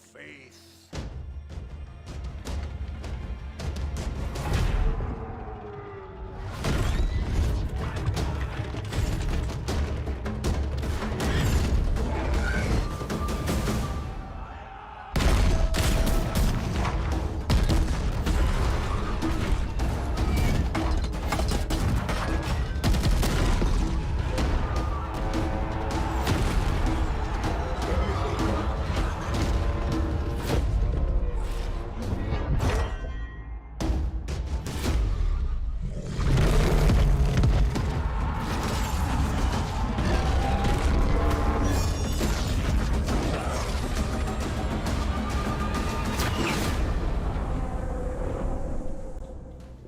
faith.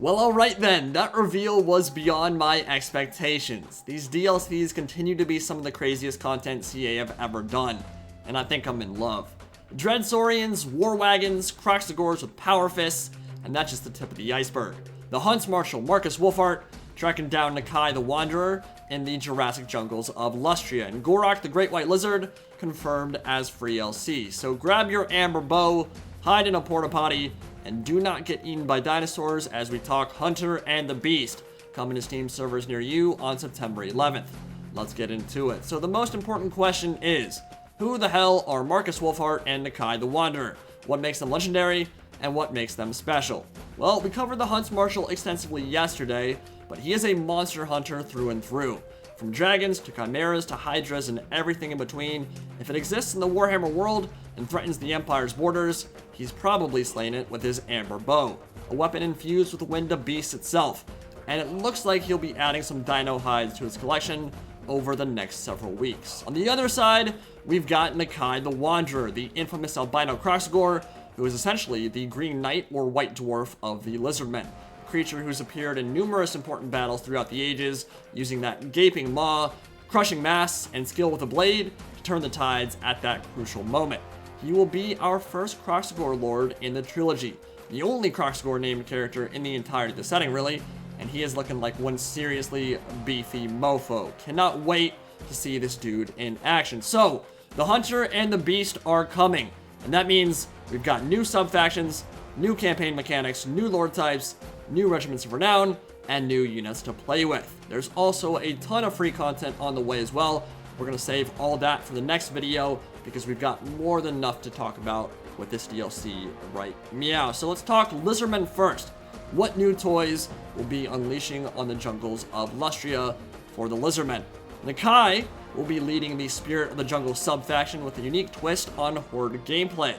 Well, alright then, that reveal was beyond my expectations. These DLCs continue to be some of the craziest content CA have ever done, and I think I'm in love. Dread Saurians, War Wagons, Kroxigors with power fists, and that's just the tip of the iceberg. The Huntsmarshal Markus Wulfhart tracking down Nakai the Wanderer in the Jurassic jungles of Lustria, and Gor-Rok the Great White Lizard confirmed as free LC. So grab your amber bow, hide in a porta potty, and do not get eaten by dinosaurs as we talk Hunter and the Beast, coming to Steam servers near you on September 11th. Let's get into it. So the most important question is, who the hell are Markus Wulfhart and Nakai the Wanderer? What makes them legendary, and what makes them special? Well, we covered the Huntsmarshal extensively yesterday, but he is a monster hunter through and through. From dragons to chimeras to hydras and everything in between, if it exists in the Warhammer world and threatens the Empire's borders, he's probably slain it with his amber bow, a weapon infused with the wind of beast itself, and it looks like he'll be adding some dino hides to his collection over the next several weeks. On the other side, we've got Nakai the Wanderer, the infamous albino Kroxigor, who is essentially the Green Knight or White Dwarf of the Lizardmen. Creature who's appeared in numerous important battles throughout the ages, using that gaping maw, crushing mass, and skill with a blade to turn the tides at that crucial moment. He will be our first Kroxigor Lord in the trilogy, the only Kroxigor named character in the entirety of the setting really, and he is looking like one seriously beefy mofo. Cannot wait to see this dude in action. So, the Hunter and the Beast are coming, and that means we've got new sub-factions, new campaign mechanics, new Lord types, new Regiments of Renown, and new units to play with. There's also a ton of free content on the way as well. We're going to save all that for the next video because we've got more than enough to talk about with this DLC right meow. So let's talk Lizardmen first. What new toys will be unleashing on the jungles of Lustria for the Lizardmen? Nakai will be leading the Spirit of the Jungle sub-faction with a unique twist on Horde gameplay.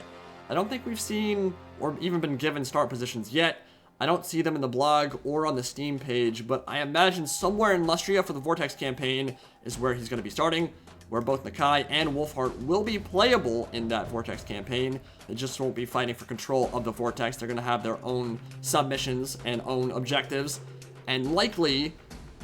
I don't think we've seen or even been given start positions yet. I don't see them in the blog or on the Steam page, but I imagine somewhere in Lustria for the Vortex campaign is where he's going to be starting, where both Nakai and Wulfhart will be playable in that Vortex campaign. They just won't be fighting for control of the Vortex. They're going to have their own submissions and own objectives, and likely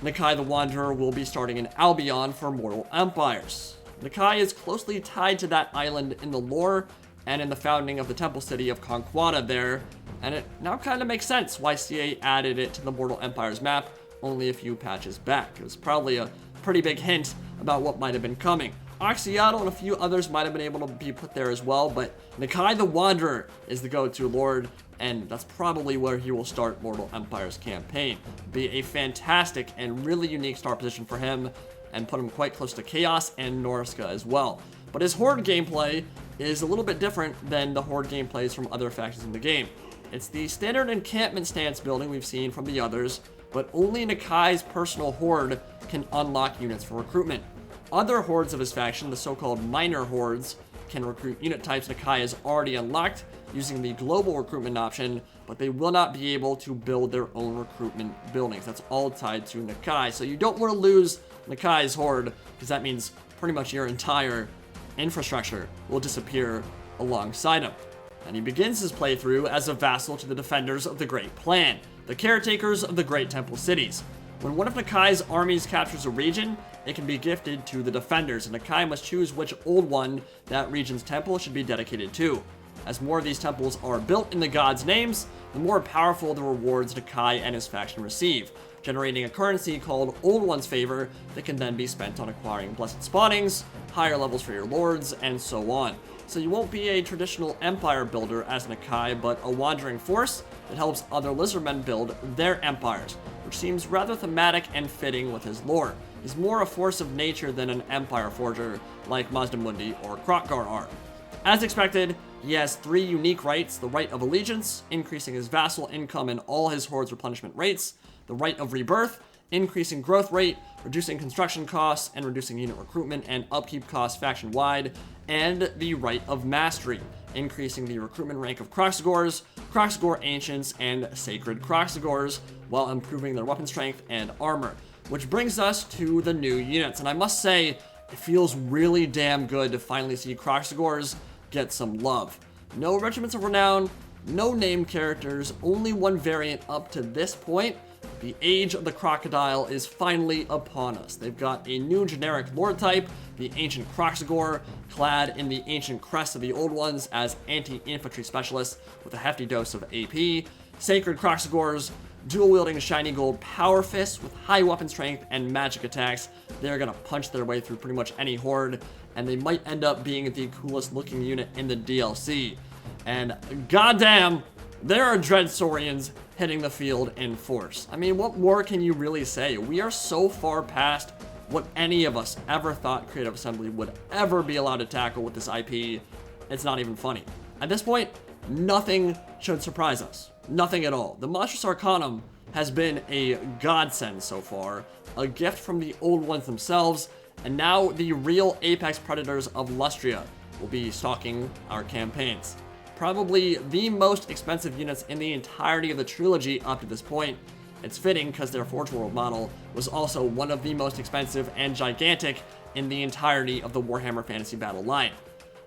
Nakai the Wanderer will be starting in Albion for Mortal Empires. Nakai is closely tied to that island in the lore and in the founding of the temple city of Conquata there, and it now kind of makes sense why CA added it to the Mortal Empires map only a few patches back. It was probably a pretty big hint about what might have been coming. Oxyatl and a few others might have been able to be put there as well, but Nakai the Wanderer is the go-to lord, and that's probably where he will start Mortal Empires campaign. Be a fantastic and really unique start position for him, and put him quite close to Chaos and Norska as well. But his Horde gameplay is a little bit different than the Horde gameplays from other factions in the game. It's the standard encampment stance building we've seen from the others, but only Nakai's personal Horde can unlock units for recruitment. Other hordes of his faction, the so-called minor hordes, can recruit unit types Nakai has already unlocked using the global recruitment option, but they will not be able to build their own recruitment buildings. That's all tied to Nakai. So you don't want to lose Nakai's horde, because that means pretty much your entire infrastructure will disappear alongside him. And he begins his playthrough as a vassal to the defenders of the Great Plan, the caretakers of the Great Temple Cities. When one of Nakai's armies captures a region, it can be gifted to the defenders, and Nakai must choose which old one that region's temple should be dedicated to. As more of these temples are built in the gods' names, the more powerful the rewards Nakai and his faction receive, generating a currency called Old One's Favor that can then be spent on acquiring blessed spawnings, higher levels for your lords, and so on. so you won't be a traditional empire builder as Nakai, but a wandering force that helps other lizardmen build their empires, which seems rather thematic and fitting with his lore. He's more a force of nature than an empire forger like Mazdamundi or Kroxigor are. As expected, he has 3 unique rights: the right of allegiance, increasing his vassal income and all his horde's replenishment rates; the right of rebirth, increasing growth rate, reducing construction costs, and reducing unit recruitment and upkeep costs faction-wide; and the right of mastery, increasing the recruitment rank of Kroxigors, Kroxigor Ancients, and Sacred Kroxigors, while improving their weapon strength and armor. Which brings us to the new units, and I must say, it feels really damn good to finally see Kroxigors get some love. No Regiments of Renown, no named characters, only one variant up to this point. The age of the crocodile is finally upon us. They've got a new generic lord type, the Ancient Kroxigor, clad in the ancient crest of the old ones as anti-infantry specialists with a hefty dose of AP. Sacred Kroxigors, dual-wielding shiny gold power fists with high weapon strength and magic attacks. They're gonna punch their way through pretty much any horde, and they might end up being the coolest looking unit in the DLC. And goddamn, there are Dread Saurians hitting the field in force. I mean, what more can you really say? We are so far past what any of us ever thought Creative Assembly would ever be allowed to tackle with this IP. It's not even funny. At this point, nothing should surprise us. Nothing at all. The Monstrous Arcanum has been a godsend so far, a gift from the old ones themselves, and now the real apex predators of Lustria will be stalking our campaigns. Probably the most expensive units in the entirety of the trilogy up to this point. It's fitting because their Forge World model was also one of the most expensive and gigantic in the entirety of the Warhammer Fantasy Battle line.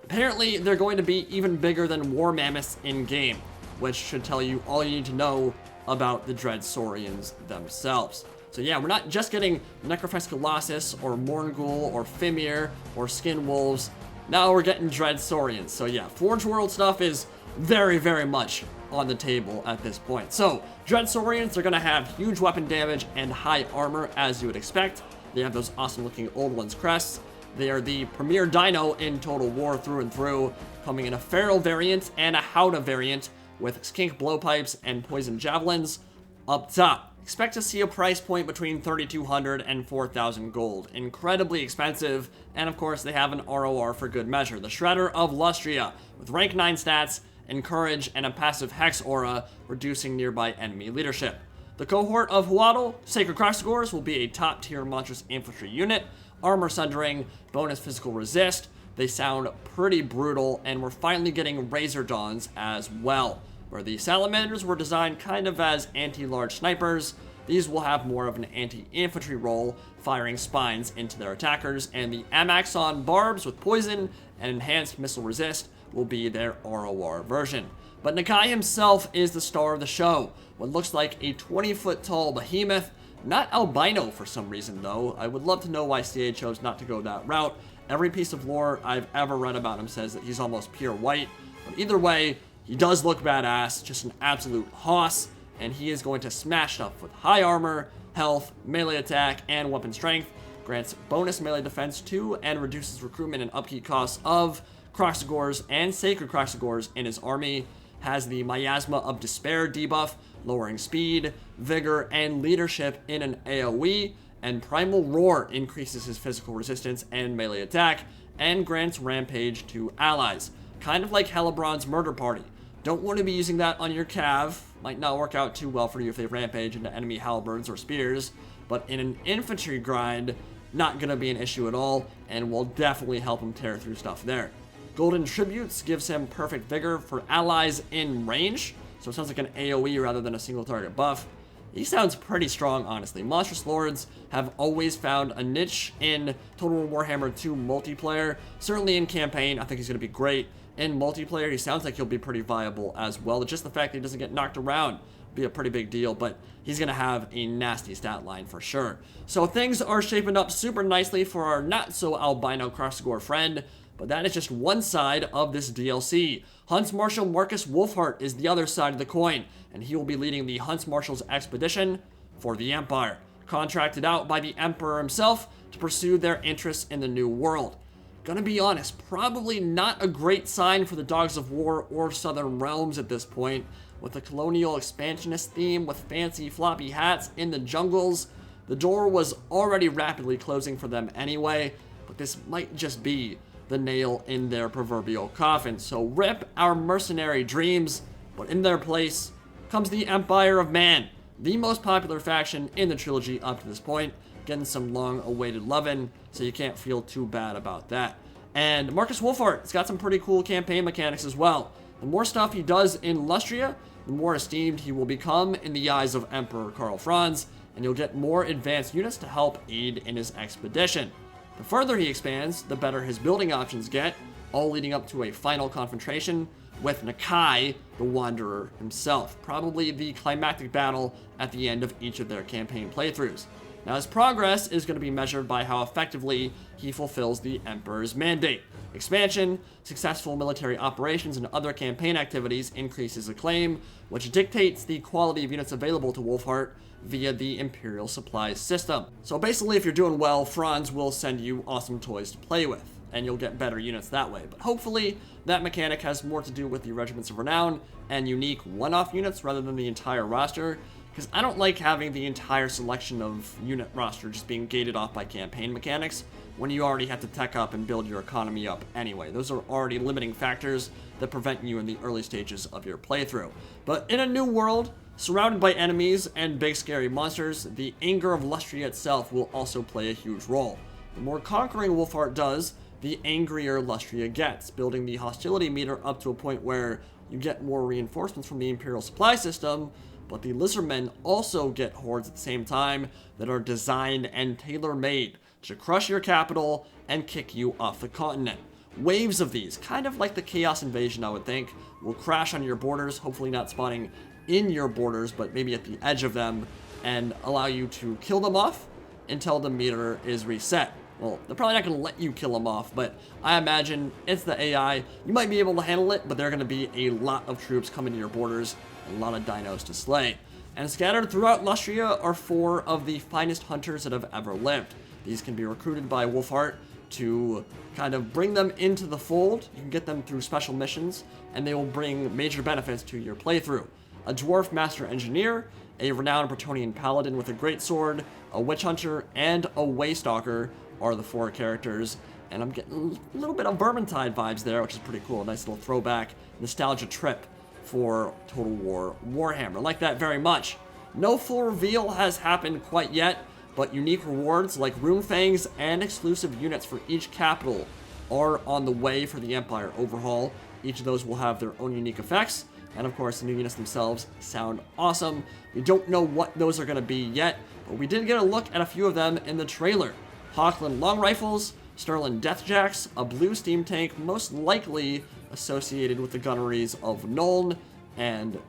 Apparently, they're going to be even bigger than War Mammoths in-game, which should tell you all you need to know about the Dread Saurians themselves. So yeah, we're not just getting Necrophis Colossus, or Morngul, or Fimir, or Skin Wolves. Now we're getting Dread Saurians. So yeah, Forge World stuff is very, very much on the table at this point. So, Dread Saurians are going to have huge weapon damage and high armor, as you would expect. They have those awesome looking old ones crests. They are the premier dino in Total War through and through, coming in a Feral variant and a Howdah variant with skink blowpipes and poison javelins. Up top, expect to see a price point between 3,200 and 4,000 gold. Incredibly expensive, and of course they have an ROR for good measure. The Shredder of Lustria, with rank 9 stats, encourage, and a passive Hex aura, reducing nearby enemy leadership. The cohort of Huatl, Sacred Kroxigors, will be a top-tier monstrous infantry unit, armor sundering, bonus physical resist. They sound pretty brutal, and we're finally getting Razor Dawns as well, where the Salamanders were designed kind of as anti-large snipers. These will have more of an anti-infantry role, firing spines into their attackers, and the Amaxon Barbs with poison and enhanced missile resist will be their ROR version. But Nakai himself is the star of the show, what looks like a 20-foot tall behemoth, not albino for some reason though. I would love to know why CA chose not to go that route. Every piece of lore I've ever read about him says that he's almost pure white, but either way, he does look badass, just an absolute hoss, and he is going to smash stuff with high armor, health, melee attack, and weapon strength, grants bonus melee defense to, and reduces recruitment and upkeep costs of Kroxigors and Sacred Kroxigors in his army, has the Miasma of Despair debuff, lowering speed, vigor, and leadership in an AoE, and Primal Roar increases his physical resistance and melee attack, and grants Rampage to allies. Kind of like Hellebron's Murder Party. Don't want to be using that on your Cav, might not work out too well for you if they Rampage into enemy halberds or spears, but in an infantry grind, not gonna be an issue at all, and will definitely help him tear through stuff there. Golden Tributes gives him perfect vigor for allies in range, so it sounds like an AoE rather than a single target buff. He sounds pretty strong, honestly. Monstrous Lords have always found a niche in Total War Warhammer 2 multiplayer. Certainly in campaign, I think he's going to be great. In multiplayer, he sounds like he'll be pretty viable as well. Just the fact that he doesn't get knocked around would be a pretty big deal, but he's going to have a nasty stat line for sure. So things are shaping up super nicely for our not-so-albino Kroxigor friend, but that is just one side of this DLC. Huntsmarshal Markus Wulfhart is the other side of the coin, and he will be leading the Huntsmarshal's expedition for the Empire, contracted out by the Emperor himself to pursue their interests in the New World. Gonna be honest, probably not a great sign for the Dogs of War or Southern Realms at this point. With a colonial expansionist theme with fancy floppy hats in the jungles, the door was already rapidly closing for them anyway, but this might just be the nail in their proverbial coffin. So rip our mercenary dreams, but in their place comes the Empire of Man, the most popular faction in the trilogy up to this point, getting some long-awaited lovin', so you can't feel too bad about that. And Markus Wulfhart has got some pretty cool campaign mechanics as well. The more stuff he does in Lustria, the more esteemed he will become in the eyes of Emperor Karl Franz, and you'll get more advanced units to help aid in his expedition. The further he expands, the better his building options get, all leading up to a final confrontation with Nakai the Wanderer himself, probably the climactic battle at the end of each of their campaign playthroughs. Now, his progress is going to be measured by how effectively he fulfills the Emperor's mandate. Expansion, successful military operations, and other campaign activities increase his acclaim, which dictates the quality of units available to Wulfhart via the Imperial Supplies system. So basically, if you're doing well, Franz will send you awesome toys to play with, and you'll get better units that way. But hopefully, that mechanic has more to do with the Regiments of Renown and unique one-off units rather than the entire roster, because I don't like having the entire selection of unit roster just being gated off by campaign mechanics when you already have to tech up and build your economy up anyway. Those are already limiting factors that prevent you in the early stages of your playthrough. But in a new world, surrounded by enemies and big scary monsters, the anger of Lustria itself will also play a huge role. The more conquering Wulfhart does, the angrier Lustria gets, building the hostility meter up to a point where you get more reinforcements from the Imperial supply system, but the Lizardmen also get hordes at the same time that are designed and tailor-made to crush your capital and kick you off the continent. Waves of these, kind of like the Chaos Invasion I would think, will crash on your borders, hopefully not spawning in your borders, but maybe at the edge of them, and allow you to kill them off until the meter is reset. Well, they're probably not going to let you kill them off, but I imagine it's the AI. You might be able to handle it, but there are going to be a lot of troops coming to your borders, a lot of dinos to slay. And scattered throughout Lustria are 4 of the finest hunters that have ever lived. These can be recruited by Wulfhart to kind of bring them into the fold. You can get them through special missions, and they will bring major benefits to your playthrough. A dwarf master engineer, a renowned Bretonnian paladin with a great sword, a witch hunter, and a waystalker are the 4 characters. And I'm getting a little bit of Vermintide vibes there, which is pretty cool. A nice little throwback nostalgia trip for Total War Warhammer. I like that very much. No full reveal has happened quite yet, but unique rewards like Runefangs and exclusive units for each capital are on the way for the Empire overhaul. Each of those will have their own unique effects, and of course the new units themselves sound awesome. We don't know what those are going to be yet, but we did get a look at a few of them in the trailer. Hawkland long rifles, Sterling Deathjacks, a blue steam tank most likely associated with the gunneries of Nuln, and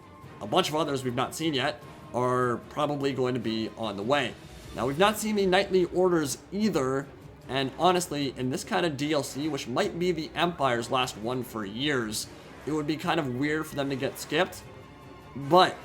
a bunch of others we've not seen yet are probably going to be on the way. Now, we've not seen the Knightly Orders either, and honestly, in this kind of DLC, which might be the Empire's last one for years, it would be kind of weird for them to get skipped, but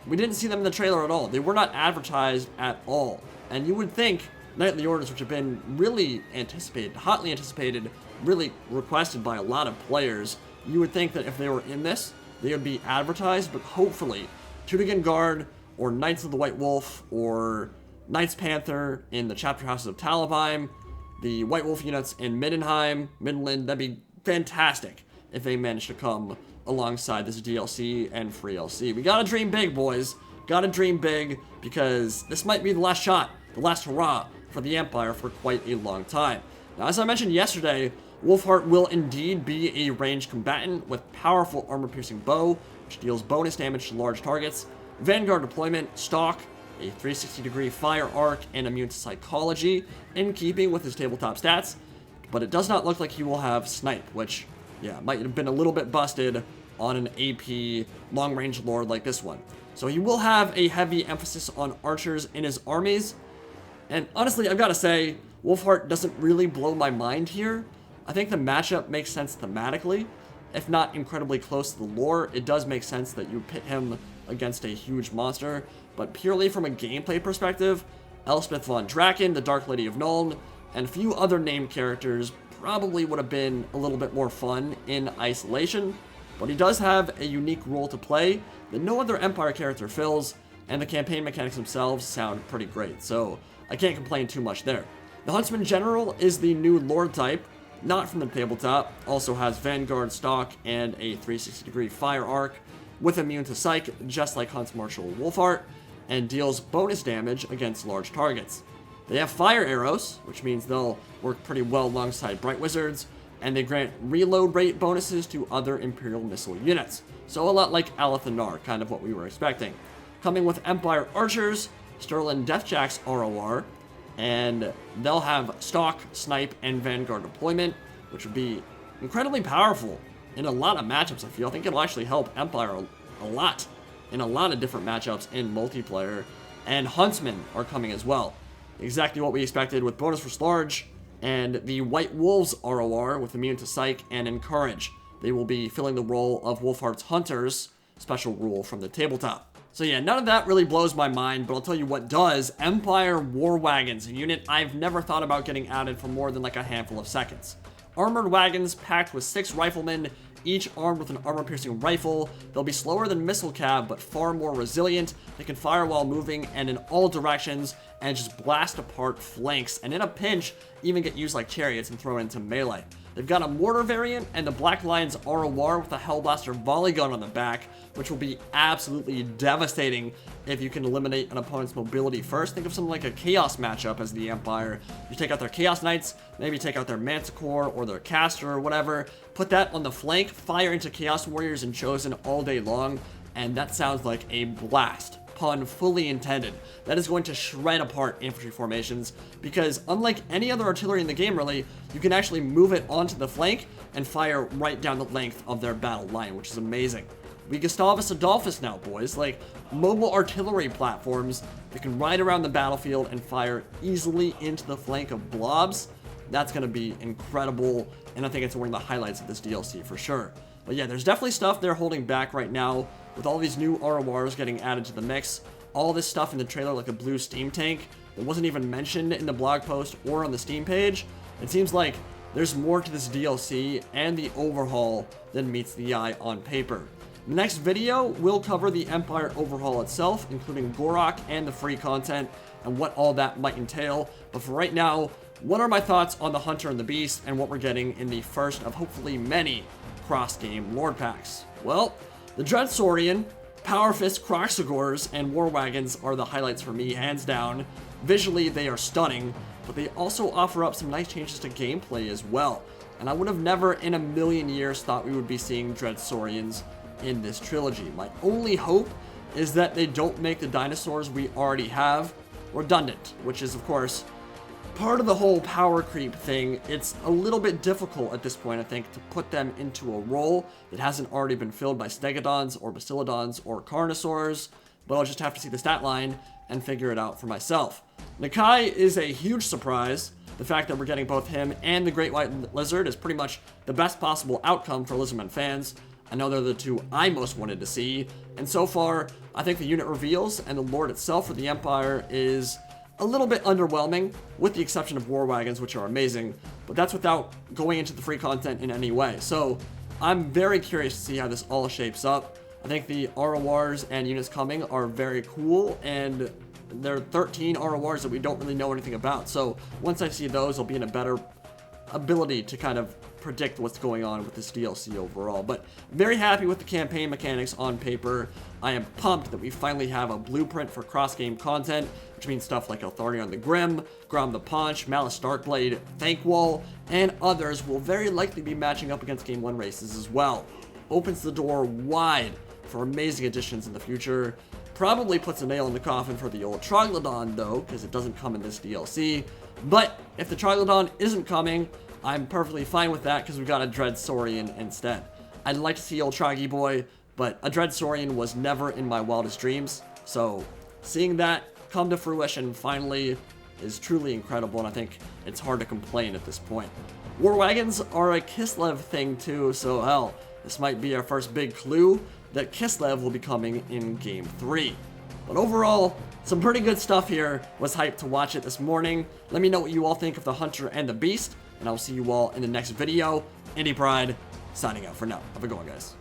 we didn't see them in the trailer at all. They were not advertised at all, and you would think Knightly Orders, which have been really anticipated, hotly anticipated, really requested by a lot of players, you would think that if they were in this, they would be advertised, but hopefully Tübingen Guard, or Knights of the White Wolf, or Knights Panther in the Chapter Houses of Talabheim, the White Wolf units in Middenheim, Midland, that'd be fantastic if they managed to come alongside this DLC and free LC. We gotta dream big, boys. Gotta dream big, because this might be the last shot, the last hurrah for the Empire for quite a long time. Now, as I mentioned yesterday, Wulfhart will indeed be a ranged combatant with powerful armor-piercing bow, which deals bonus damage to large targets, Vanguard deployment, stalk, a 360-degree fire arc, and immune to psychology, in keeping with his tabletop stats, but it does not look like he will have snipe, which, yeah, might have been a little bit busted on an AP long-range lord like this one. So he will have a heavy emphasis on archers in his armies, and honestly, I've got to say, Wulfhart doesn't really blow my mind here. I think the matchup makes sense thematically. If not incredibly close to the lore, it does make sense that you pit him against a huge monster, but purely from a gameplay perspective, Elspeth von Draken, the Dark Lady of Nuln, and a few other named characters probably would have been a little bit more fun in isolation, but he does have a unique role to play that no other Empire character fills, and the campaign mechanics themselves sound pretty great, so I can't complain too much there. The Huntsman General is the new Lord type, not from the tabletop, also has Vanguard stock and a 360-degree fire arc, with immune to Psych, just like Huntsmarshal Wulfhart, and deals bonus damage against large targets. They have fire arrows, which means they'll work pretty well alongside Bright Wizards, and they grant reload rate bonuses to other Imperial missile units. So a lot like Alathanar, kind of what we were expecting. Coming with Empire Archers, Sterling Deathjack's ROR, and they'll have Stalk, Snipe, and Vanguard deployment, which would be incredibly powerful in a lot of matchups, I feel. I think it'll actually help Empire a lot in a lot of different matchups in multiplayer. And Huntsmen are coming as well. Exactly what we expected with bonus for Large, and the White Wolves ROR with immune to Psych and Encourage. They will be filling the role of Wulfhart's Hunters, special rule from the tabletop. So yeah, none of that really blows my mind, but I'll tell you what does. Empire War Wagons, a unit I've never thought about getting added for more than like a handful of seconds. Armored wagons packed with 6 riflemen, each armed with an armor-piercing rifle. They'll be slower than missile cav, but far more resilient. They can fire while moving and in all directions, and just blast apart flanks, and in a pinch, even get used like chariots and thrown into melee. They've got a mortar variant and the Black Lion's ROR with a Hellblaster volley gun on the back, which will be absolutely devastating if you can eliminate an opponent's mobility first. Think of something like a Chaos matchup as the Empire. You take out their Chaos Knights, maybe take out their Manticore or their Caster or whatever, put that on the flank, fire into Chaos Warriors and Chosen all day long, and that sounds like a blast. Pun fully intended. That is going to shred apart infantry formations, because unlike any other artillery in the game really, you can actually move it onto the flank and fire right down the length of their battle line, which is amazing. We Gustavus Adolphus now, boys, like mobile artillery platforms that can ride around the battlefield and fire easily into the flank of blobs. That's going to be incredible, and I think it's one of the highlights of this DLC for sure. But yeah, there's definitely stuff they're holding back right now with all these new RORs getting added to the mix. All this stuff in the trailer, like a blue steam tank, that wasn't even mentioned in the blog post or on the Steam page. It seems like there's more to this DLC and the overhaul than meets the eye on paper. The next video will cover the Empire overhaul itself, including Gor-Rok and the free content, and what all that might entail. But for right now, what are my thoughts on the Hunter and the Beast, and what we're getting in the first of hopefully many cross-game Lord packs? Well, the Dread Saurian, Power Fist Kroxigors, and War Wagons are the highlights for me, hands down. Visually, they are stunning, but they also offer up some nice changes to gameplay as well. And I would have never in a million years thought we would be seeing Dread Saurians in this trilogy. My only hope is that they don't make the dinosaurs we already have redundant, which is, of course, part of the whole power creep thing. It's a little bit difficult at this point, I think, to put them into a role that hasn't already been filled by Stegodons or Bastiladons or Carnosaurs, but I'll just have to see the stat line and figure it out for myself. Nakai is a huge surprise. The fact that we're getting both him and the Great White Lizard is pretty much the best possible outcome for Lizardmen fans. I know they're the two I most wanted to see, and so far, I think the unit reveals and the Lord itself for the Empire is a little bit underwhelming, with the exception of War Wagons, which are amazing, but that's without going into the free content in any way. So I'm very curious to see how this all shapes up. I think the RORs and units coming are very cool, and there are 13 RORs that we don't really know anything about. So once I see those, I'll be in a better ability to kind of predict what's going on with this DLC overall. But very happy with the campaign mechanics on paper. I am pumped that we finally have a blueprint for cross-game content, which means stuff like Eltharion the Grim, Grom the Punch, Malice Darkblade, Thankwall, and others will very likely be matching up against Game 1 races as well. Opens the door wide for amazing additions in the future. Probably puts a nail in the coffin for the old Troglodon though, because it doesn't come in this DLC. But if the Troglodon isn't coming, I'm perfectly fine with that because we've got a Dread Saurian instead. I'd like to see old Troggy Boy, but a Dread Saurian was never in my wildest dreams. So seeing that come to fruition finally is truly incredible, and I think it's hard to complain at this point. War Wagons are a Kislev thing too, so hell, this might be our first big clue that Kislev will be coming in Game 3. But overall, some pretty good stuff here. Was hyped to watch it this morning. Let me know what you all think of the Hunter and the Beast, and I'll see you all in the next video. Indie Pride, signing out for now. Have a good one, guys.